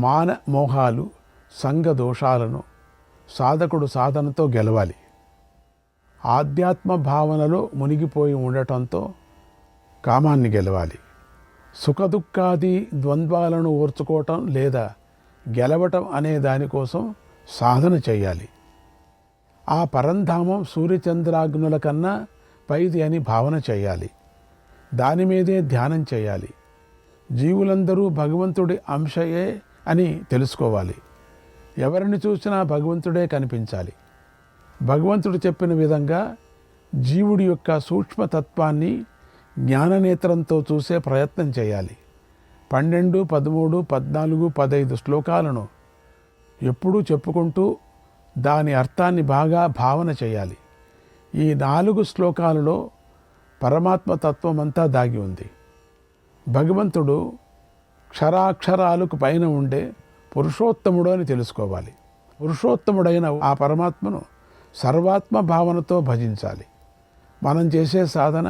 మాన మోహాలు సంఘ దోషాలను సాధకుడు సాధనతో గెలవాలి. ఆధ్యాత్మ భావనలో మునిగిపోయి ఉండటంతో కామాన్ని గెలవాలి. సుఖదుఖాది ద్వంద్వాలను ఓర్చుకోవటం లేదా గెలవటం అనే దానికోసం సాధన చేయాలి. ఆ పరంధామం సూర్యచంద్రాగ్నుల కన్నా పైది అని భావన చేయాలి. దాని మీదే ధ్యానం చేయాలి. జీవులందరూ భగవంతుడి అంశయే అని తెలుసుకోవాలి. ఎవరిని చూసినా భగవంతుడే కనిపించాలి. భగవంతుడు చెప్పిన విధంగా జీవుడి యొక్క సూక్ష్మతత్వాన్ని జ్ఞాననేత్రంతో చూసే ప్రయత్నం చేయాలి. 12, 13, 14, 15 శ్లోకాలను ఎప్పుడూ చెప్పుకుంటూ దాని అర్థాన్ని బాగా భావన చేయాలి. ఈ 4 శ్లోకాలలో పరమాత్మ తత్వం అంతా దాగి ఉంది. భగవంతుడు క్షరాక్షరాలకు పైన ఉండే పురుషోత్తముడు అని తెలుసుకోవాలి. పురుషోత్తముడైన ఆ పరమాత్మను సర్వాత్మ భావనతో భజించాలి. మనం చేసే సాధన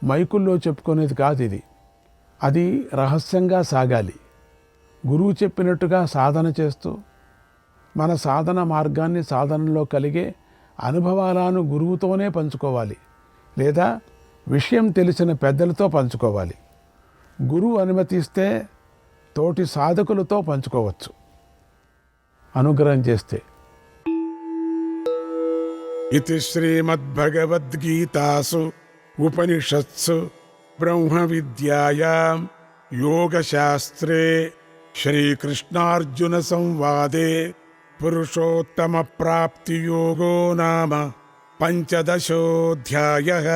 మైకుల్లో చెప్పుకునేది కాదు. అది రహస్యంగా సాగాలి. గురువు చెప్పినట్టుగా సాధన చేస్తూ మన సాధన మార్గాన్ని, సాధనలో కలిగే అనుభవాలను గురువుతోనే పంచుకోవాలి, లేదా విషయం తెలిసిన పెద్దలతో పంచుకోవాలి. గురువు అనుమతిస్తే తోటి సాధకులతో పంచుకోవచ్చు, అనుగ్రహం చేస్తే. ఇతి శ్రీమద్భగవద్గీతాసు ఉపనిషత్సు బ్రహ్మ విద్యాయాం యోగశాస్త్రే శ్రీకృష్ణార్జున సంవాదే పురుషోత్తమ ప్రాప్తి యోగో నామ పంచదశోऽధ్యాయః.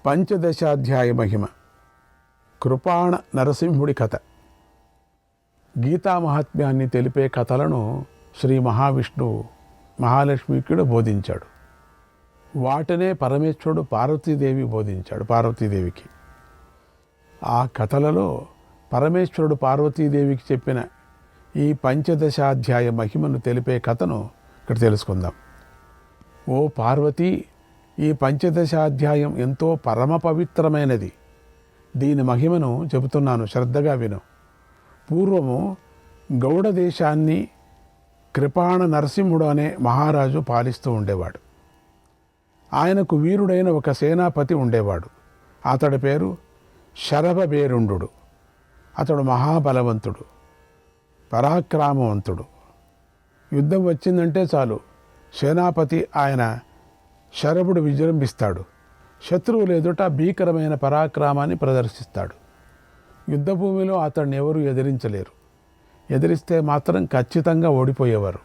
పంచదశాధ్యాయ మహిమ. కృపాణ నరసింహుడి కథ. గీతా మహాత్మ్యాన్ని తెలిపే కథలను శ్రీ మహావిష్ణువు మహాలక్ష్మికి బోధించాడు. వాటినే పరమేశ్వరుడు పార్వతీదేవి బోధించాడు పార్వతీదేవికి. ఆ కథలలో పరమేశ్వరుడు పార్వతీదేవికి చెప్పిన ఈ పంచదశాధ్యాయ మహిమను తెలిపే కథను ఇక్కడ తెలుసుకుందాం. ఓ పార్వతీ, ఈ పంచదశాధ్యాయం ఎంతో పరమ పవిత్రమైనది. దీని మహిమను చెబుతున్నాను, శ్రద్ధగా విను. పూర్వము గౌడ దేశాన్ని కృపాణ నరసింహుడు అనే మహారాజు పాలిస్తూ ఉండేవాడు. ఆయనకు వీరుడైన ఒక సేనాపతి ఉండేవాడు. అతడి పేరు శరభబేరుండు. అతడు మహాబలవంతుడు, పరాక్రమవంతుడు. యుద్ధం వచ్చిందంటే చాలు సేనాపతి ఆయన శరభుడు విజృంభిస్తాడు. శత్రువులు ఎదుట భీకరమైన పరాక్రమాన్ని ప్రదర్శిస్తాడు. యుద్ధభూమిలో అతడిని ఎవరూ ఎదిరించలేరు. ఎదిరిస్తే మాత్రం ఖచ్చితంగా ఓడిపోయేవారు.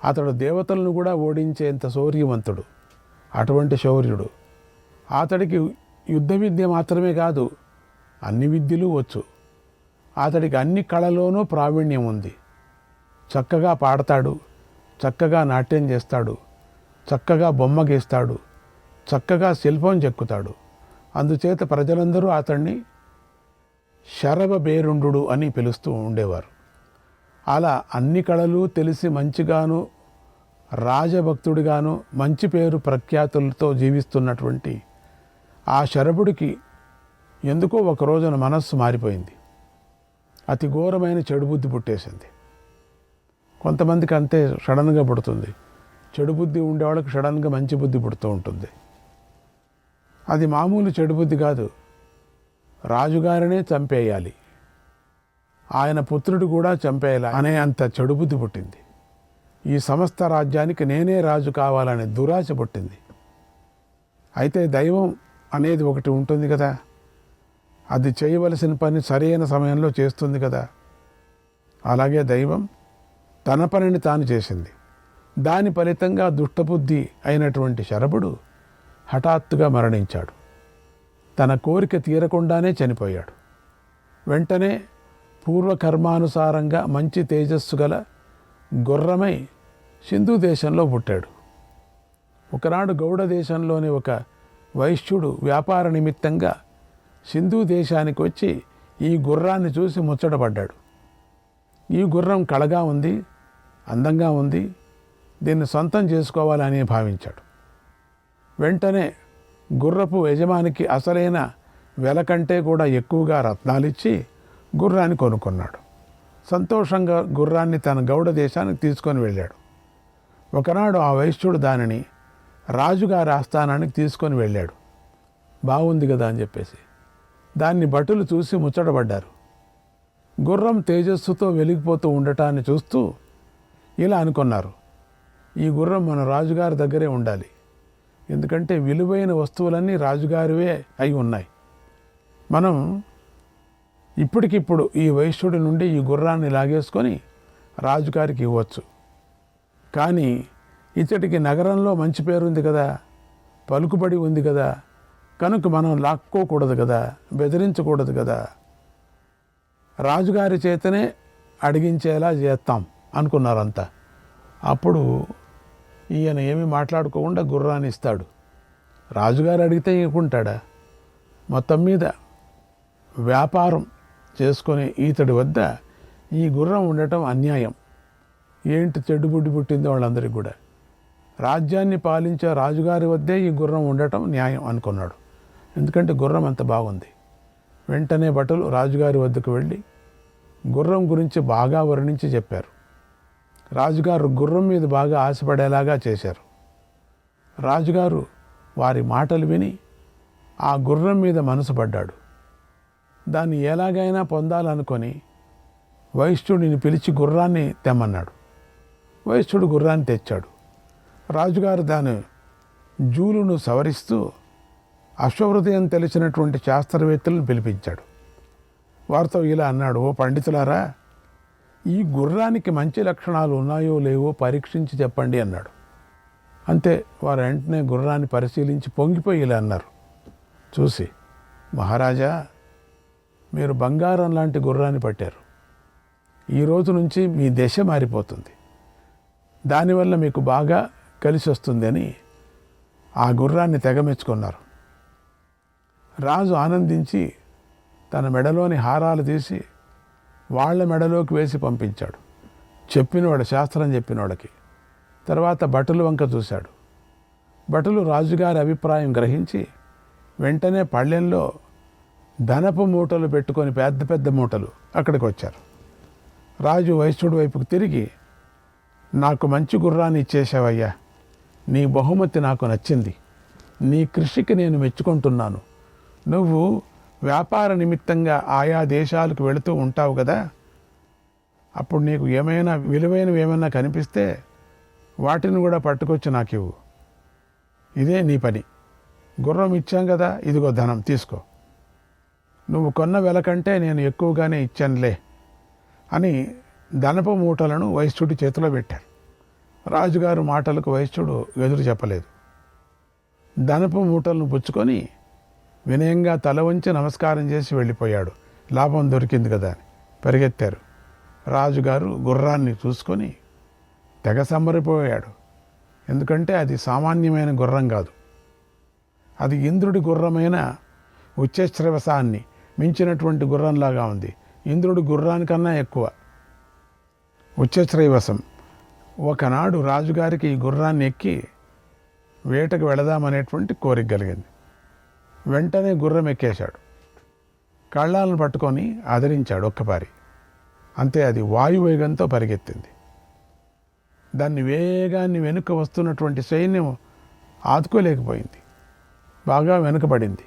అతడు దేవతలను కూడా ఓడించేంత శౌర్యవంతుడు. అటువంటి శౌర్యుడు. అతడికి యుద్ధ విద్య మాత్రమే కాదు, అన్ని విద్యలు వచ్చు. అతడికి అన్ని కళలోనూ ప్రావీణ్యం ఉంది. చక్కగా పాడతాడు, చక్కగా నాట్యం చేస్తాడు, చక్కగా బొమ్మ గీస్తాడు, చక్కగా శిల్పం చెక్కుతాడు. అందుచేత ప్రజలందరూ అతన్ని శరభబేరుండు అని పిలుస్తూ ఉండేవారు. అలా అన్ని కళలు తెలిసి మంచిగాను రాజభక్తుడిగాను మంచి పేరు ప్రఖ్యాతులతో జీవిస్తున్నటువంటి ఆ శరభుడికి ఎందుకో ఒక రోజున మనస్సు మారిపోయింది. అతి ఘోరమైన చెడు బుద్ధి పుట్టేసింది. కొంతమందికి అంతే సడన్గా పుడుతుంది. చెడు బుద్ధి ఉండేవాళ్ళకి సడన్గా మంచి బుద్ధి పుడుతూ ఉంటుంది. అది మామూలు చెడు బుద్ధి కాదు. రాజుగారినే చంపేయాలి, ఆయన పుత్రుడు కూడా చంపేయాలి అనే అంత చెడు బుద్ధి పుట్టింది. ఈ సమస్త రాజ్యానికి నేనే రాజు కావాలనే దురాశ పుట్టింది. అయితే దైవం అనేది ఒకటి ఉంటుంది కదా, అది చేయవలసిన పని సరైన సమయంలో చేస్తుంది కదా. అలాగే దైవం తన పనిని తాను చేసింది. దాని ఫలితంగా దుష్టబుద్ధి అయినటువంటి శరభుడు హఠాత్తుగా మరణించాడు. తన కోరిక తీరకుండానే చనిపోయాడు. వెంటనే పూర్వకర్మానుసారంగా మంచి తేజస్సు గల గుర్రమై సింధు దేశంలో పుట్టాడు. ఒకనాడు గౌడ దేశంలోని ఒక వైశ్యుడు వ్యాపార నిమిత్తంగా సింధు దేశానికి వచ్చి ఈ గుర్రాన్ని చూసి ముచ్చటపడ్డాడు. ఈ గుర్రం కళగా ఉంది, అందంగా ఉంది, దీన్ని సొంతం చేసుకోవాలని భావించాడు. వెంటనే గుర్రపు యజమానికి అసలైన వెల కంటే కూడా ఎక్కువగా రత్నాలిచ్చి గుర్రాన్ని కొనుక్కున్నాడు. సంతోషంగా గుర్రాన్ని తన గౌడ దేశానికి తీసుకొని వెళ్ళాడు. ఒకనాడు ఆ వైశ్యుడు దానిని రాజుగారి ఆస్థానానికి తీసుకొని వెళ్ళాడు. బాగుంది కదా అని చెప్పేసి దాన్ని భటులు చూసి ముచ్చటపడ్డారు. గుర్రం తేజస్సుతో వెలిగిపోతూ ఉండటాన్ని చూస్తూ ఇలా అనుకున్నారు, ఈ గుర్రం మన రాజుగారి దగ్గరే ఉండాలి. ఎందుకంటే విలువైన వస్తువులన్నీ రాజుగారివే అయి ఉన్నాయి. మనం ఇప్పటికిప్పుడు ఈ వైశ్యుడి నుండి ఈ గుర్రాన్ని లాగేసుకొని రాజుగారికి ఇవ్వచ్చు. కానీ ఇతడికి నగరంలో మంచి పేరుంది కదా, పలుకుబడి ఉంది కదా, కనుక మనం లాక్కోకూడదు కదా, బెదిరించకూడదు కదా, రాజుగారి చేతనే అడిగించేలా చేస్తాం అనుకున్నారంతా. అప్పుడు ఈయన ఏమీ మాట్లాడుకోకుండా గుర్రాన్ని ఇస్తాడు. రాజుగారు అడిగితే ఇవ్వకుంటాడా? మొత్తం మీద వ్యాపారం చేసుకునే ఈతడి వద్ద ఈ గుర్రం ఉండటం అన్యాయం. ఏంటి చెడ్డుబుడ్డి పుట్టింది వాళ్ళందరికీ కూడా. రాజ్యాన్ని పాలించే రాజుగారి వద్దే ఈ గుర్రం ఉండటం న్యాయం అనుకున్నాడు. ఎందుకంటే గుర్రం అంత బాగుంది. వెంటనే భటులు రాజుగారి వద్దకు వెళ్ళి గుర్రం గురించి బాగా వర్ణించి చెప్పారు. రాజుగారు గుర్రం మీద బాగా ఆశపడేలాగా చేశారు. రాజుగారు వారి మాటలు విని ఆ గుర్రం మీద మనసు పడ్డాడు. దాన్ని ఎలాగైనా పొందాలనుకొని వైశ్యుడిని పిలిచి గుర్రాన్ని తెమ్మన్నాడు. వైశ్యుడు గుర్రాన్ని తెచ్చాడు. రాజుగారు దాని జూలును సవరిస్తూ అశ్వహృదయం తెలిసినటువంటి శాస్త్రవేత్తలను పిలిపించాడు. వారితో ఇలా అన్నాడు, ఓ పండితులారా, ఈ గుర్రానికి మంచి లక్షణాలు ఉన్నాయో లేవో పరీక్షించి చెప్పండి అన్నాడు. అంతే, వారు వెంటనే గుర్రాన్ని పరిశీలించి పొంగిపోయి ఇలా అన్నారు చూసి, మహారాజా, మీరు బంగారం లాంటి గుర్రాన్ని పట్టారు. ఈ రోజు నుంచి మీ దశ మారిపోతుంది. దానివల్ల మీకు బాగా కలిసి వస్తుంది అని ఆ గుర్రాన్ని తెగమెచ్చుకున్నారు. రాజు ఆనందించి తన మెడలోని హారాలు తీసి వాళ్ళ మెడలోకి వేసి పంపించాడు. చెప్పినవాడు, శాస్త్రం చెప్పినవాడికి. తర్వాత భటులు వంక చూశాడు. భటులు రాజుగారి అభిప్రాయం గ్రహించి వెంటనే పళ్ళెంలో ధనపు మూటలు పెట్టుకొని పెద్ద పెద్ద మూటలు అక్కడికి వచ్చారు. రాజు వైశ్యుడి వైపుకు తిరిగి, నాకు మంచి గుర్రాన్ని ఇచ్చేసావయ్యా, నీ బహుమతి నాకు నచ్చింది, నీ కృషికి నేను మెచ్చుకుంటున్నాను. నువ్వు వ్యాపార నిమిత్తంగా ఆయా దేశాలకు వెళుతూ ఉంటావు కదా, అప్పుడు నీకు ఏమైనా విలువైనవి ఏమైనా కనిపిస్తే వాటిని కూడా పట్టుకొచ్చి నాకు ఇవ్వు. ఇదే నీ పని. గుర్రం ఇచ్చాం కదా, ఇదిగో ధనం తీసుకో. నువ్వు కొన్న వెల కంటే నేను ఎక్కువగానే ఇచ్చానులే అని ధనపు మూటలను వైశ్యుడి చేతిలో పెట్టారు. రాజుగారు మాటలకు వైశ్యుడు ఎదురు చెప్పలేదు. ధనపు మూటలను పుచ్చుకొని వినయంగా తల వంచి నమస్కారం చేసి వెళ్ళిపోయాడు. లాభం దొరికింది కదా అని పరిగెత్తారు. రాజుగారు గుర్రాన్ని చూసుకొని తెగ సంబరిపోయాడు. ఎందుకంటే అది సామాన్యమైన గుర్రం కాదు. అది ఇంద్రుడి గుర్రమైన ఉచ్చశ్రవసాన్ని మించినటువంటి గుర్రంలాగా ఉంది. ఇంద్రుడి గుర్రానికన్నా ఎక్కువ ఉచ్చశ్రైవసం. ఒకనాడు రాజుగారికి ఈ గుర్రాన్ని ఎక్కి వేటకు వెళదామనేటువంటి కోరిక కలిగింది. వెంటనే గుర్రం ఎక్కేశాడు. కళ్ళాలను పట్టుకొని ఆదరించాడు ఒక్కపారి. అంతే, అది వాయువేగంతో పరిగెత్తింది. దాన్ని వేగాన్ని వెనుక వస్తున్నటువంటి సైన్యం ఆదుకోలేకపోయింది. బాగా వెనుకబడింది.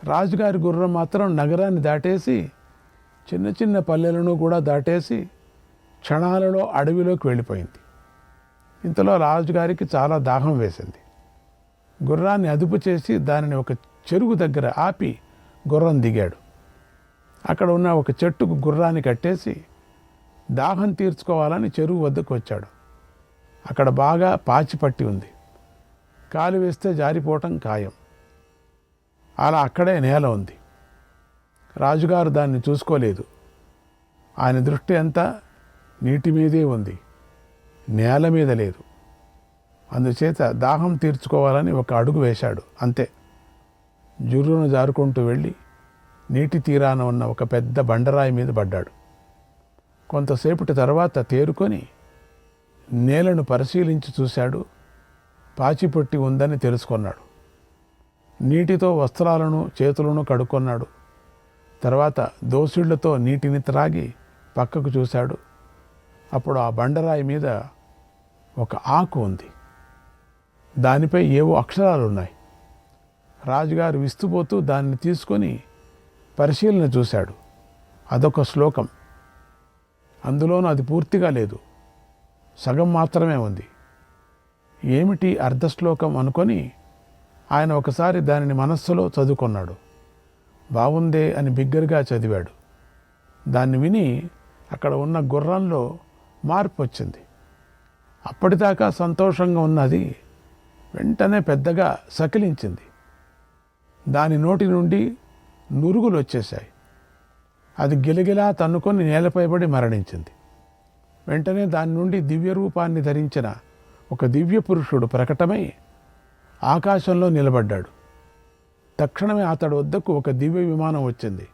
రాజుగారి గుర్రం మాత్రం నగరాన్ని దాటేసి చిన్న చిన్న పల్లెలను కూడా దాటేసి క్షణాలలో అడవిలోకి వెళ్ళిపోయింది. ఇంతలో రాజుగారికి చాలా దాహం వేసింది. గుర్రాన్ని అదుపు చేసి దానిని ఒక చెరువు దగ్గర ఆపి గుర్రం దిగాడు. అక్కడ ఉన్న ఒక చెట్టుకు గుర్రాన్ని కట్టేసి దాహం తీర్చుకోవాలని చెరువు వద్దకు వచ్చాడు. అక్కడ బాగా పాచి పట్టి ఉంది. కాలు వేస్తే జారిపోవటం ఖాయం. అలా అక్కడే నేల ఉంది. రాజుగారు దాన్ని చూసుకోలేదు. ఆయన దృష్టి అంతా నీటి మీదే ఉంది, నేల మీద లేదు. అందుచేత దాహం తీర్చుకోవాలని ఒక అడుగు వేశాడు. అంతే, జుర్రును జారుకుంటూ వెళ్ళి నీటి తీరాన ఉన్న ఒక పెద్ద బండరాయి మీద పడ్డాడు. కొంతసేపటి తర్వాత తేరుకొని నేలను పరిశీలించి చూశాడు. పాచిపొట్టి ఉందని తెలుసుకున్నాడు. నీటితో వస్త్రాలను చేతులను కడుక్కొన్నాడు. తర్వాత దోసిళ్లతో నీటిని త్రాగి పక్కకు చూశాడు. అప్పుడు ఆ బండరాయి మీద ఒక ఆకు ఉంది. దానిపై ఏవో అక్షరాలు ఉన్నాయి. రాజుగారు విస్తుపోతూ దాన్ని తీసుకొని పరిశీలన చూశాడు. అదొక శ్లోకం. అందులోనూ అది పూర్తిగా లేదు, సగం మాత్రమే ఉంది. ఏమిటి అర్ధశ్లోకం అనుకొని ఆయన ఒకసారి దానిని మనస్సులో చదువుకున్నాడు. బాగుందే అని బిగ్గరగా చదివాడు. దాన్ని విని అక్కడ ఉన్న గుర్రంలో మార్పు వచ్చింది. అప్పటిదాకా సంతోషంగా ఉన్నది వెంటనే పెద్దగా సకిలించింది. దాని నోటి నుండి నురుగులు వచ్చేశాయి. అది గిలగిలా తన్నుకొని నేలపై పడి మరణించింది. వెంటనే దాని నుండి దివ్య రూపాన్ని ధరించిన ఒక దివ్య పురుషుడు ప్రకటమై ఆకాశంలో నిలబడ్డాడు. తక్షణమే అతడి వద్దకు ఒక దివ్య విమానం వచ్చింది.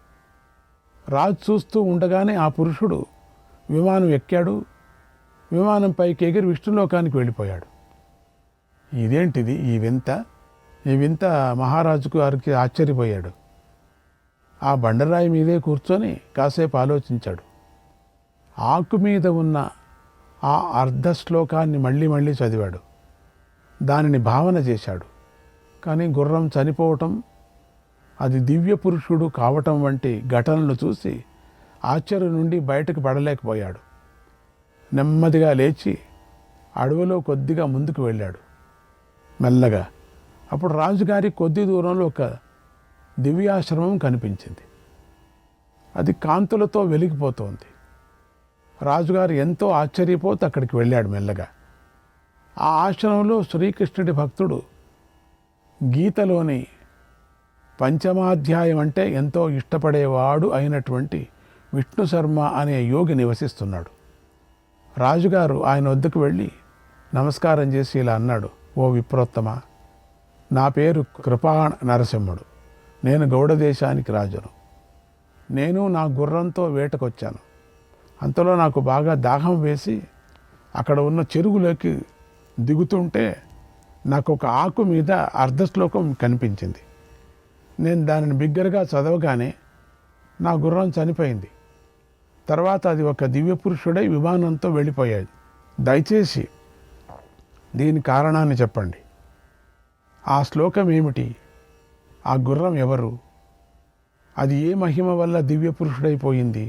రాజు చూస్తూ ఉండగానే ఆ పురుషుడు విమానం ఎక్కాడు. విమానం పైకి ఎగిరి విష్ణులోకానికి వెళ్ళిపోయాడు. ఇదేంటిది ఈ వింత మహారాజుకు వారికి ఆశ్చర్యపోయాడు. ఆ బండరాయి మీదే కూర్చొని కాసేపు ఆలోచించాడు. ఆకు మీద ఉన్న ఆ అర్ధ శ్లోకాన్ని మళ్ళీ మళ్ళీ చదివాడు. దానిని భావన చేశాడు. కానీ గుర్రం చనిపోవటం, అది దివ్య పురుషుడు కావటం వంటి ఘటనలు చూసి ఆశ్చర్యం నుండి బయటకు పడలేకపోయాడు. నెమ్మదిగా లేచి అడవిలో కొద్దిగా ముందుకు వెళ్ళాడు మెల్లగా. అప్పుడు రాజుగారి కొద్ది దూరంలో ఒక దివ్యాశ్రమం కనిపించింది. అది కాంతులతో వెలిగిపోతోంది. రాజుగారు ఎంతో ఆశ్చర్యపోతే అక్కడికి వెళ్ళాడు మెల్లగా. ఆ ఆశ్రమంలో శ్రీకృష్ణుడి భక్తుడు, గీతలోని పంచమాధ్యాయం అంటే ఎంతో ఇష్టపడేవాడు అయినటువంటి విష్ణు శర్మ అనే యోగి నివసిస్తున్నాడు. రాజుగారు ఆయన వద్దకు వెళ్ళి నమస్కారం చేసి ఇలా అన్నాడు: ఓ విప్రోత్తమ, నా పేరు కృపా నరసింహుడు. నేను గౌడ దేశానికి రాజును. నేను నా గుర్రంతో వేటకొచ్చాను. అంతలో నాకు బాగా దాహం వేసి అక్కడ ఉన్న చెరువులోకి దిగుతుంటే నాకు ఒక ఆకు మీద అర్ధశ్లోకం కనిపించింది. నేను దానిని బిగ్గరగా చదవగానే నా గుర్రం చనిపోయింది. తర్వాత అది ఒక దివ్య పురుషుడై విమానంతో వెళ్ళిపోయాడు. దయచేసి దీని కారణాన్ని చెప్పండి. ఆ శ్లోకం ఏమిటి? ఆ గుర్రం ఎవరు? అది ఏ మహిమ వల్ల దివ్య పురుషుడైపోయింది,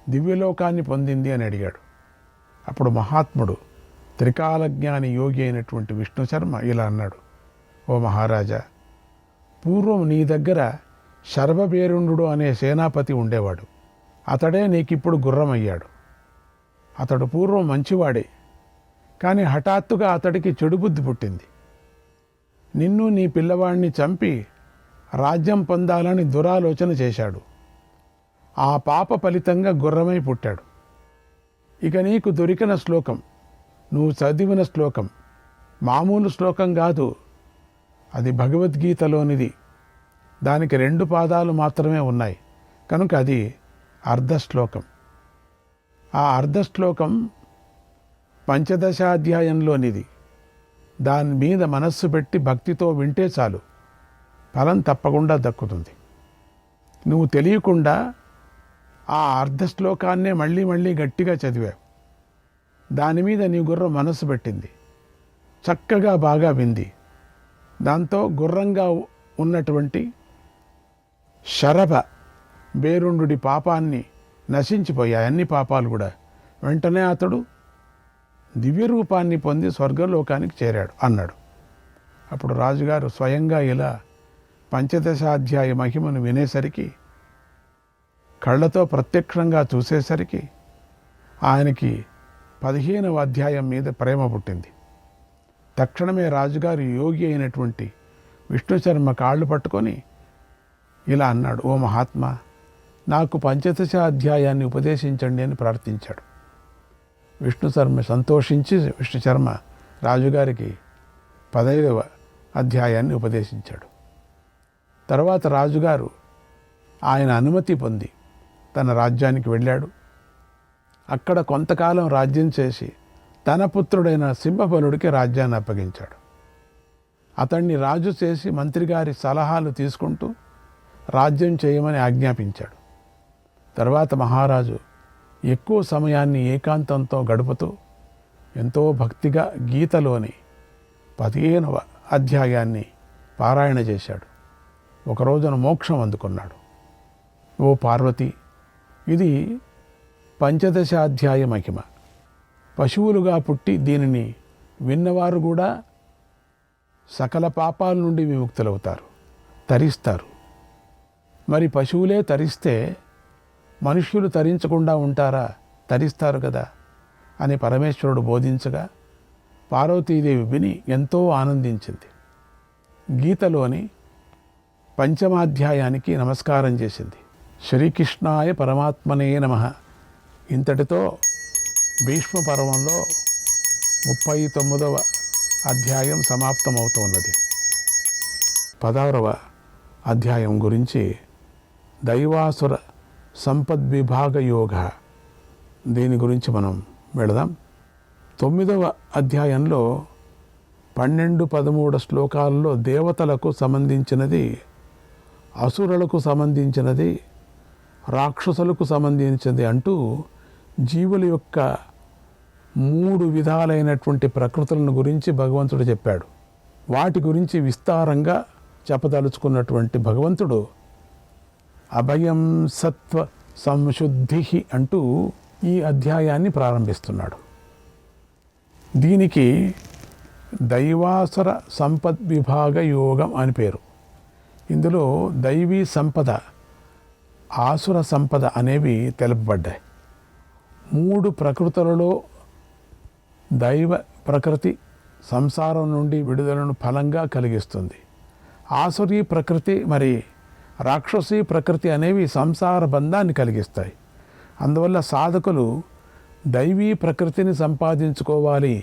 దివ్యలోకాన్ని పొందింది అని అడిగాడు. అప్పుడు మహాత్ముడు, త్రికాలజ్ఞాని యోగి అయినటువంటి విష్ణు శర్మ ఇలా అన్నాడు: ఓ మహారాజా, పూర్వం నీ దగ్గర శర్వబేరుండు అనే సేనాపతి ఉండేవాడు. అతడే నీకిప్పుడు గుర్రం అయ్యాడు. అతడు పూర్వం మంచివాడే, కానీ హఠాత్తుగా అతడికి చెడు బుద్ధి పుట్టింది. నిన్ను నీ పిల్లవాడిని చంపి రాజ్యం పొందాలని దురాలోచన చేశాడు. ఆ పాప ఫలితంగా గుర్రమై పుట్టాడు. ఇక నీకు దొరికిన శ్లోకం, నువ్వు చదివిన శ్లోకం మామూలు శ్లోకం కాదు, అది భగవద్గీతలోనిది. దానికి 2 పాదాలు మాత్రమే ఉన్నాయి కనుక అది అర్ధశ్లోకం. ఆ అర్ధశ్లోకం పంచదశాధ్యాయంలోనిది. దాని మీద మనస్సు పెట్టి భక్తితో వింటే చాలు, ఫలం తప్పకుండా దక్కుతుంది. నువ్వు తెలియకుండా ఆ అర్ధశ్లోకాన్నే మళ్ళీ మళ్ళీ గట్టిగా చదివావు. దాని మీద నీ గుర్రం మనస్సు పెట్టింది, చక్కగా బాగా వింది. దాంతో గుర్రంగా ఉన్నటువంటి శరభ బేరుండుడి పాపాన్ని నశించిపోయాయి, అన్ని పాపాలు కూడా. వెంటనే అతడు దివ్య రూపాన్ని పొంది స్వర్గలోకానికి చేరాడు అన్నాడు. అప్పుడు రాజుగారు స్వయంగా ఇలా పంచదశాధ్యాయ మహిమను వినేసరికి, కళ్ళతో ప్రత్యక్షంగా చూసేసరికి ఆయనకి 15వ అధ్యాయం మీద ప్రేమ పుట్టింది. తక్షణమే రాజుగారు యోగి అయినటువంటి విష్ణు శర్మ కాళ్ళు పట్టుకొని ఇలా అన్నాడు: ఓ మహాత్మా, నాకు పంచదశ అధ్యాయాన్ని ఉపదేశించండి అని ప్రార్థించాడు. విష్ణు శర్మ సంతోషించి విష్ణు శర్మ రాజుగారికి 15వ అధ్యాయాన్ని ఉపదేశించాడు. తర్వాత రాజుగారు ఆయన అనుమతి పొంది తన రాజ్యానికి వెళ్ళాడు. అక్కడ కొంతకాలం రాజ్యం చేసి తన పుత్రుడైన సింహబలుడికి రాజ్యాన్ని అప్పగించాడు. అతన్ని రాజు చేసి మంత్రిగారి సలహాలు తీసుకుంటూ రాజ్యం చేయమని ఆజ్ఞాపించాడు. తర్వాత మహారాజు ఎక్కువ సమయాన్ని ఏకాంతంతో గడుపుతూ ఎంతో భక్తిగా గీతలోని 15వ అధ్యాయాన్ని పారాయణ చేశాడు. ఒక రోజున మోక్షం అందుకున్నాడు. ఓ పార్వతి, ఇది 15వ అధ్యాయ మహిమ. పశువులుగా పుట్టి దీనిని విన్నవారు కూడా సకల పాపాల నుండి విముక్తులవుతారు, తరిస్తారు. మరి పశువులే తరిస్తే మనుష్యులు తరించకుండా ఉంటారా? తరిస్తారు కదా అని పరమేశ్వరుడు బోధించగా పార్వతీదేవి విని ఎంతో ఆనందించింది. గీతలోని 5వ అధ్యాయానికి నమస్కారం చేసింది. శ్రీకృష్ణాయ పరమాత్మనే నమః. ఇంతటితో భీష్మ పర్వంలో 39వ అధ్యాయం సమాప్తమవుతున్నది. 16వ అధ్యాయం గురించి దైవాసుర సంపద్విభాగ యోగ, దీని గురించి మనం వెళదాం. 9వ అధ్యాయంలో 12-13 శ్లోకాలలో దేవతలకు సంబంధించినది, అసురులకు సంబంధించినది, రాక్షసులకు సంబంధించినది అంటూ జీవుల యొక్క 3 విధాలైనటువంటి ప్రకృతులను గురించి భగవంతుడు చెప్పాడు. వాటి గురించి విస్తారంగా చెప్పదలుచుకున్నటువంటి భగవంతుడు అభయం సత్వ సంశుద్ధి అంటూ ఈ అధ్యాయాన్ని ప్రారంభిస్తున్నాడు. దీనికి దైవాసుర సంపద్విభాగ యోగం అని పేరు. ఇందులో దైవీ సంపద, ఆసుర సంపద అనేవి తెలుపబడ్డాయి. 3 ప్రకృతులలో దైవ ప్రకృతి సంసారం నుండి విడుదలను ఫలంగా కలిగిస్తుంది. ఆసురీ ప్రకృతి మరి రాక్షసీ ప్రకృతి అనేవి సంసార బంధాన్ని కలిగిస్తాయి. అందువల్ల సాధకులు దైవీ ప్రకృతిని సంపాదించుకోవాలి,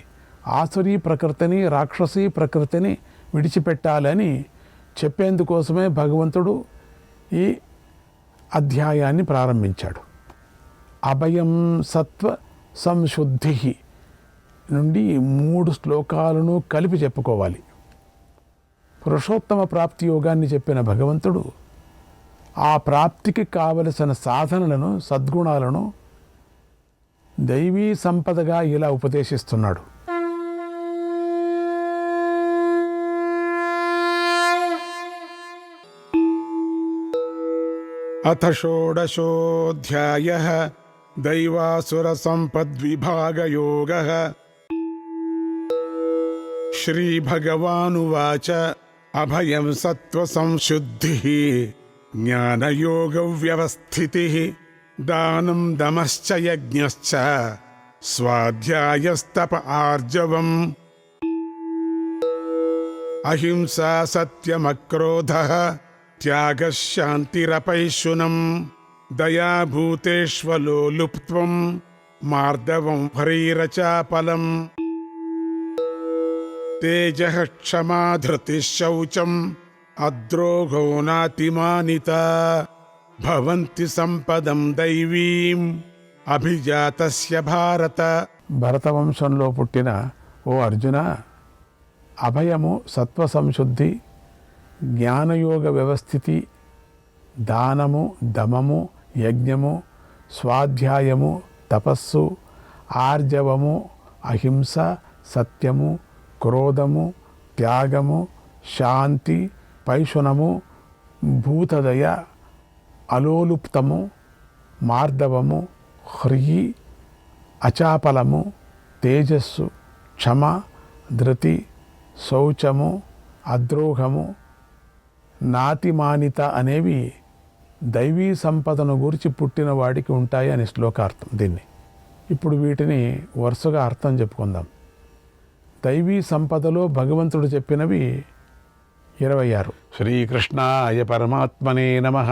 ఆసురీ ప్రకృతిని, రాక్షసీ ప్రకృతిని విడిచిపెట్టాలని చెప్పేందుకోసమే భగవంతుడు ఈ అధ్యాయాన్ని ప్రారంభించాడు. అభయం సత్వ సంశుద్ధి నుండి 3 శ్లోకాలను కలిపి చెప్పుకోవాలి. పురుషోత్తమ ప్రాప్తి యోగాన్ని చెప్పిన భగవంతుడు ఆ ప్రాప్తికి కావలసిన సాధనలను, సద్గుణాలను దైవీ సంపదగా ఇలా ఉపదేశిస్తున్నాడు. అథ షోడశోऽధ్యాయః దైవాసుర సంపద్విభాగయోగః. శ్రీభగవానువాచ అభయం సత్వసంశుద్ధిః జ్ఞానయోగవ్యవస్థితిః దానం దమశ్చ యజ్ఞశ్చ స్వాధ్యాయస్తప ఆర్జవం అహింసా సత్యమక్రోధః త్యాగः శాంతిరపైశునం దయాభూతేష్వలోలుప్త్వం మార్దవం హ్రీరచాపలం తేజః క్షమా ధృతిః శౌచం అద్రోహో నాతిమానితా భవంతి సంపదం దైవీం అభిజాతస్య భారత. భరతవంశంలో పుట్టిన ఓ అర్జున, అభయము సత్వ సంశుద్ధి, జ్ఞానయోగ వ్యవస్థితి, దానము, దమము, యజ్ఞము, స్వాధ్యాయము, తపస్సు, ఆర్జవము, అహింస, సత్యము, క్రోధము, త్యాగము, శాంతి, పైశునము, భూతదయ, అలోలుప్తము, మార్దవము, హ్రీ, అచాపలము, తేజస్సు, క్షమ, ధృతి, శౌచము, అద్రోహము, నాతిమానిత అనేవి దైవీ సంపదను గురించి పుట్టిన వాడికి ఉంటాయి అని శ్లోకార్థం. దీన్ని ఇప్పుడు వీటిని వరుసగా అర్థం చెప్పుకుందాం. దైవీ సంపదలో భగవంతుడు చెప్పినవి 26. శ్రీకృష్ణాయ పరమాత్మనే నమః.